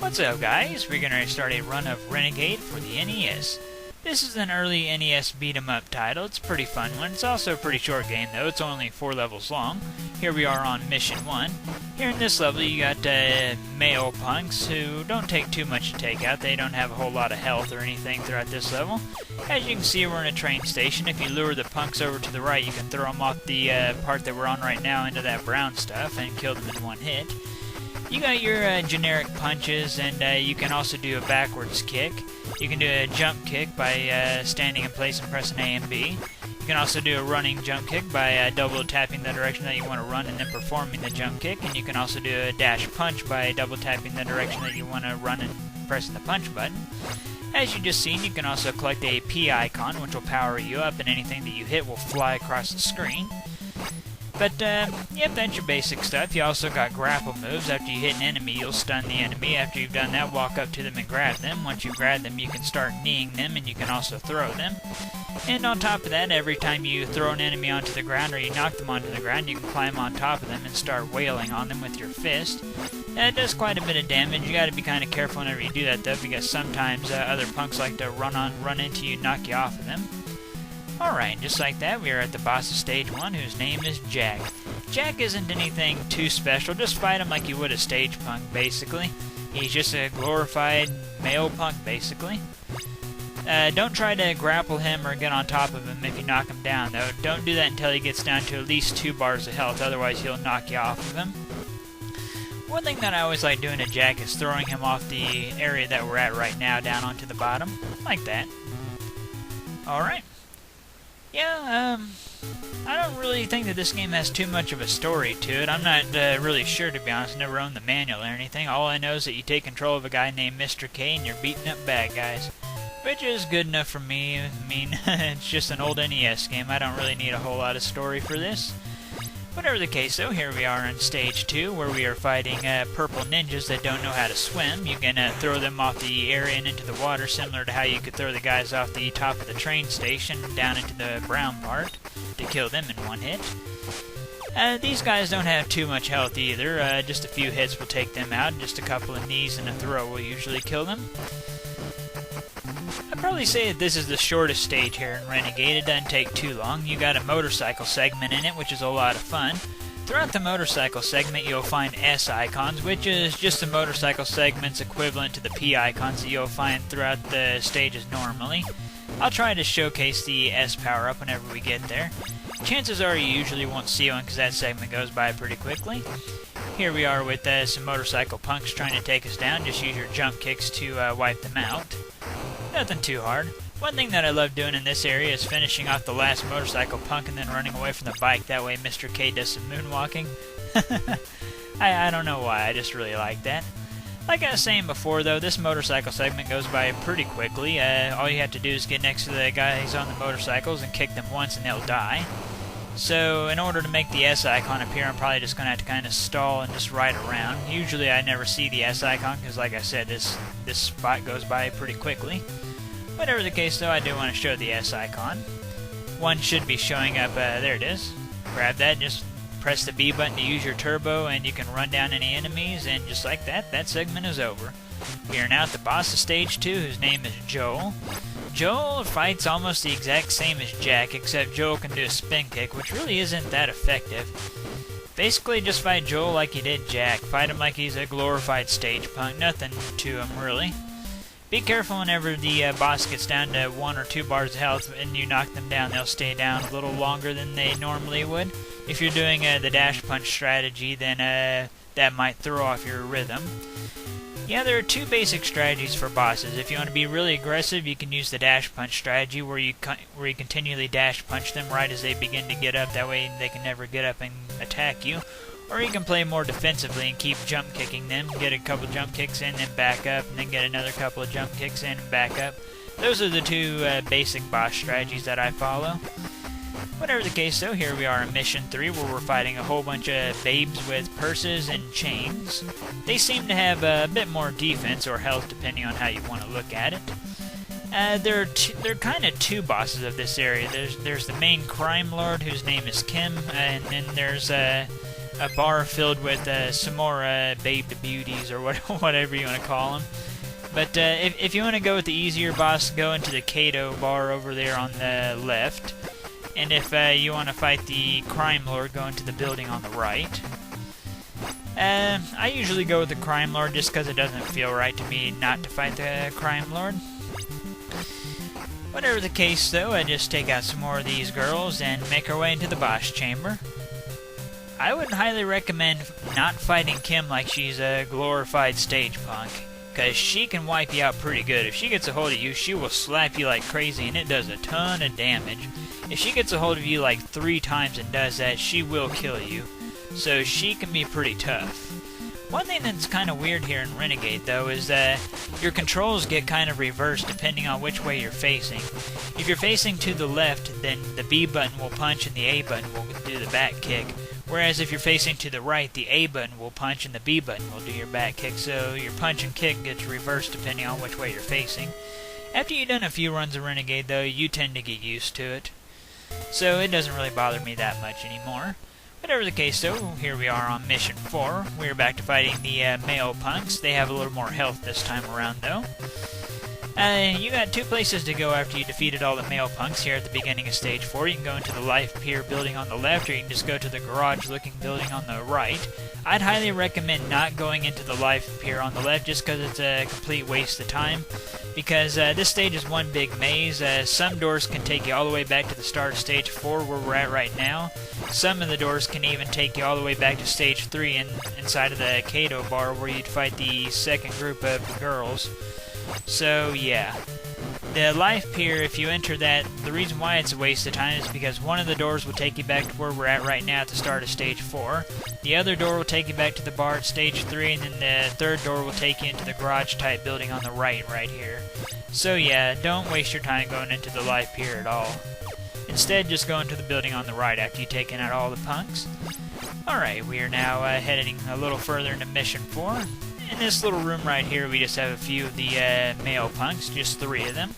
What's up, guys? We're going to start a run of Renegade for the NES. This is an early NES beat-em-up title. It's a pretty fun one. It's also a pretty short game, though. It's only 4 levels long. Here we are on Mission 1. Here in this level, you got male punks who don't take too much to take out. They don't have a whole lot of health or anything throughout this level. As you can see, we're in a train station. If you lure the punks over to the right, you can throw them off the part that we're on right now into that brown stuff and kill them in one hit. You got your generic punches, and you can also do a backwards kick. You can do a jump kick by standing in place and pressing A and B. You can also do a running jump kick by double tapping the direction that you want to run and then performing the jump kick. And you can also do a dash punch by double tapping the direction that you want to run and pressing the punch button. As you just seen, you can also collect a P icon, which will power you up, and anything that you hit will fly across the screen. But, yep, that's your basic stuff. You also got grapple moves. After you hit an enemy, you'll stun the enemy. After you've done that, walk up to them and grab them. Once you grab them, you can start kneeing them, and you can also throw them. And on top of that, every time you throw an enemy onto the ground or you knock them onto the ground, you can climb on top of them and start wailing on them with your fist. It does quite a bit of damage. You gotta be kind of careful whenever you do that, though, because sometimes other punks like to run into you and knock you off of them. Alright, just like that, we are at the boss of Stage 1, whose name is Jack. Jack isn't anything too special, just fight him like you would a stage punk, basically. He's just a glorified male punk, basically. Don't try to grapple him or get on top of him if you knock him down, though. Don't do that until he gets down to at least 2 bars of health, otherwise he'll knock you off of him. One thing that I always like doing to Jack is throwing him off the area that we're at right now down onto the bottom, like that. Alright. Yeah, I don't really think that this game has too much of a story to it. I'm not really sure, to be honest. I never owned the manual or anything. All I know is that you take control of a guy named Mr. K and you're beating up bad guys. Which is good enough for me. I mean, it's just an old NES game. I don't really need a whole lot of story for this. Whatever the case, though, here we are on Stage 2, where we are fighting purple ninjas that don't know how to swim. You can throw them off the area and into the water, similar to how you could throw the guys off the top of the train station down into the brown part to kill them in one hit. These guys don't have too much health either. Just a few hits will take them out, and just a couple of knees and a throw will usually kill them. I'd probably say that this is the shortest stage here in Renegade. It doesn't take too long. You got a motorcycle segment in it, which is a lot of fun. Throughout the motorcycle segment, you'll find S icons, which is just the motorcycle segment's equivalent to the P icons that you'll find throughout the stages normally. I'll try to showcase the S power-up whenever we get there. Chances are you usually won't see one because that segment goes by pretty quickly. Here we are with some motorcycle punks trying to take us down. Just use your jump kicks to wipe them out. Nothing too hard. One thing that I love doing in this area is finishing off the last motorcycle punk and then running away from the bike. That way Mr. K does some moonwalking. I don't know why, I just really like that. Like I was saying before, though, this motorcycle segment goes by pretty quickly. All you have to do is get next to the guys on the motorcycles and kick them once and they'll die. So in order to make the S icon appear, I'm probably just going to have to kind of stall and just ride around. Usually I never see the S icon because, like I said, this spot goes by pretty quickly. Whatever the case, though, I do want to show the S icon. One should be showing up, there it is. Grab that, just press the B button to use your turbo, and you can run down any enemies, and just like that, that segment is over. We are now at the boss of Stage 2, whose name is Joel. Joel fights almost the exact same as Jack, except Joel can do a spin kick, which really isn't that effective. Basically, just fight Joel like you did Jack. Fight him like he's a glorified stage punk. Nothing to him, really. Be careful whenever the boss gets down to 1 or 2 bars of health and you knock them down. They'll stay down a little longer than they normally would. If you're doing the dash punch strategy, then that might throw off your rhythm. Yeah, there are 2 basic strategies for bosses. If you want to be really aggressive, you can use the dash punch strategy, where you continually dash punch them right as they begin to get up. That way they can never get up and attack you. Or you can play more defensively and keep jump kicking them. Get a couple jump kicks in, then back up, and then get another couple of jump kicks in and back up. Those are the 2 basic boss strategies that I follow. Whatever the case, though, here we are in Mission 3, where we're fighting a whole bunch of babes with purses and chains. They seem to have a bit more defense or health, depending on how you want to look at it. There are kind of 2 bosses of this area. There's the main crime lord, whose name is Kim, and then there's a bar filled with some more babe beauties, or whatever you want to call them. But if you want to go with the easier boss, go into the Kato bar over there on the left. And if you want to fight the Crime Lord, go into the building on the right. I usually go with the Crime Lord just because it doesn't feel right to me not to fight the Crime Lord. Whatever the case, though, I just take out some more of these girls and make our way into the boss chamber. I would highly recommend not fighting Kim like she's a glorified stage punk, because she can wipe you out pretty good. If she gets a hold of you, she will slap you like crazy, and it does a ton of damage. If she gets a hold of you like 3 times and does that, she will kill you. So she can be pretty tough. One thing that's kind of weird here in Renegade, though, is that your controls get kind of reversed depending on which way you're facing. If you're facing to the left, then the B button will punch and the A button will do the back kick. Whereas if you're facing to the right, the A button will punch and the B button will do your back kick. So your punch and kick gets reversed depending on which way you're facing. After you've done a few runs of Renegade, though, you tend to get used to it. So it doesn't really bother me that much anymore. Whatever the case, though, here we are on Mission 4. We're back to fighting the male punks. They have a little more health this time around, though. You got 2 places to go after you defeated all the male punks here at the beginning of Stage 4. You can go into the Life Pier building on the left, or you can just go to the garage-looking building on the right. I'd highly recommend not going into the Life Pier on the left just because it's a complete waste of time. Because this stage is one big maze. Some doors can take you all the way back to the start of Stage 4 where we're at right now. Some of the doors can even take you all the way back to Stage 3 inside of the Kato bar where you'd fight the second group of girls. So yeah, the Life Pier, if you enter that, the reason why it's a waste of time is because one of the doors will take you back to where we're at right now at the start of Stage 4. The other door will take you back to the bar at Stage 3, and then the third door will take you into the garage-type building on the right here. So yeah, don't waste your time going into the Life Pier at all. Instead, just go into the building on the right after you've taken out all the punks. Alright, we are now heading a little further into Mission 4. In this little room right here, we just have a few of the male punks, just 3 of them.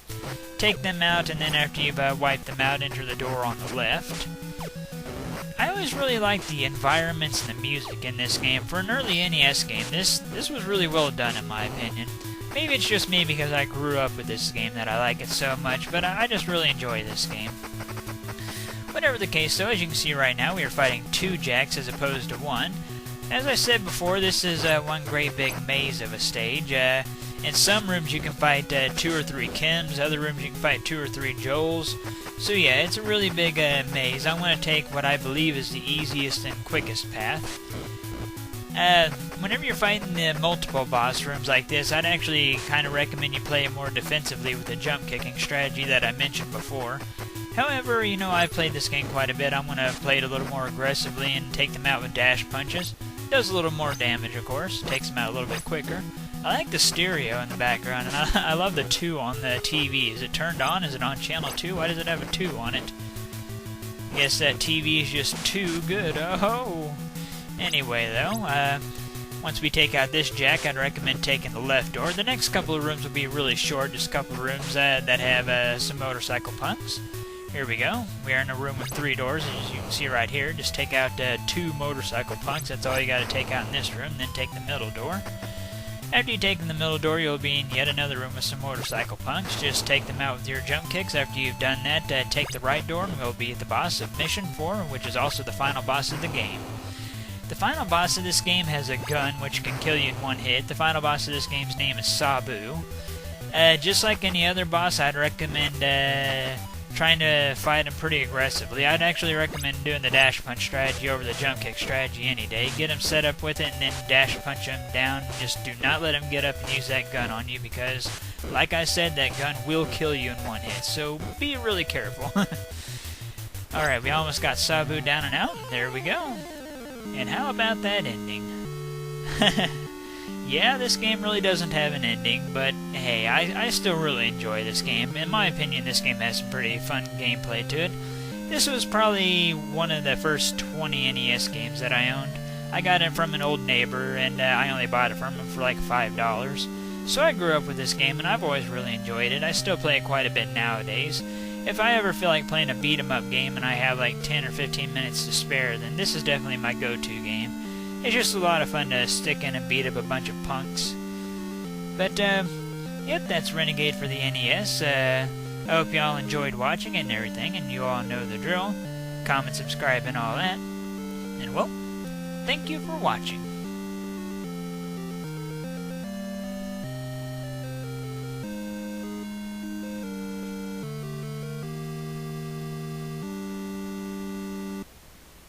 Take them out, and then after you've wiped them out, enter the door on the left. I always really liked the environments and the music in this game. For an early NES game, this was really well done in my opinion. Maybe it's just me because I grew up with this game that I like it so much, but I just really enjoy this game. Whatever the case, though, as you can see right now, we are fighting 2 Jacks as opposed to 1. As I said before, this is one great big maze of a stage. In some rooms you can fight 2 or 3 Kims, other rooms you can fight 2 or 3 Joels. So yeah, it's a really big maze. I'm going to take what I believe is the easiest and quickest path. Whenever you're fighting the multiple boss rooms like this, I'd actually kind of recommend you play it more defensively with the jump kicking strategy that I mentioned before. However, you know, I've played this game quite a bit. I'm going to play it a little more aggressively and take them out with dash punches. Does a little more damage, of course. Takes them out a little bit quicker. I like the stereo in the background, and I love the 2 on the TV. Is it turned on? Is it on channel 2? Why does it have a 2 on it? I guess that TV is just too good. Oh! Anyway, though, once we take out this Jack, I'd recommend taking the left door. The next couple of rooms will be really short, just a couple of rooms that have some motorcycle punks. Here we go. We are in a room with 3 doors, as you can see right here. Just take out 2 motorcycle punks. That's all you got to take out in this room. Then take the middle door. After you take in the middle door, you'll be in yet another room with some motorcycle punks. Just take them out with your jump kicks. After you've done that, take the right door, and we'll be at the boss of Mission 4, which is also the final boss of the game. The final boss of this game has a gun which can kill you in 1 hit. The final boss of this game's name is Sabu. Just like any other boss, I'd recommend trying to fight him pretty aggressively. I'd actually recommend doing the dash punch strategy over the jump kick strategy any day. Get him set up with it and then dash punch him down. Just do not let him get up and use that gun on you because, like I said, that gun will kill you in 1 hit. So be really careful. Alright, we almost got Sabu down and out. There we go. And how about that ending? Yeah, this game really doesn't have an ending, but hey, I still really enjoy this game. In my opinion, this game has some pretty fun gameplay to it. This was probably one of the first 20 NES games that I owned. I got it from an old neighbor, and I only bought it from him for like $5. So I grew up with this game, and I've always really enjoyed it. I still play it quite a bit nowadays. if I ever feel like playing a beat-em-up game and I have like 10 or 15 minutes to spare, then this is definitely my go-to game. It's just a lot of fun to stick in and beat up a bunch of punks. But, yep, that's Renegade for the NES. I hope y'all enjoyed watching and everything, and you all know the drill. Comment, subscribe, and all that. And, well, thank you for watching.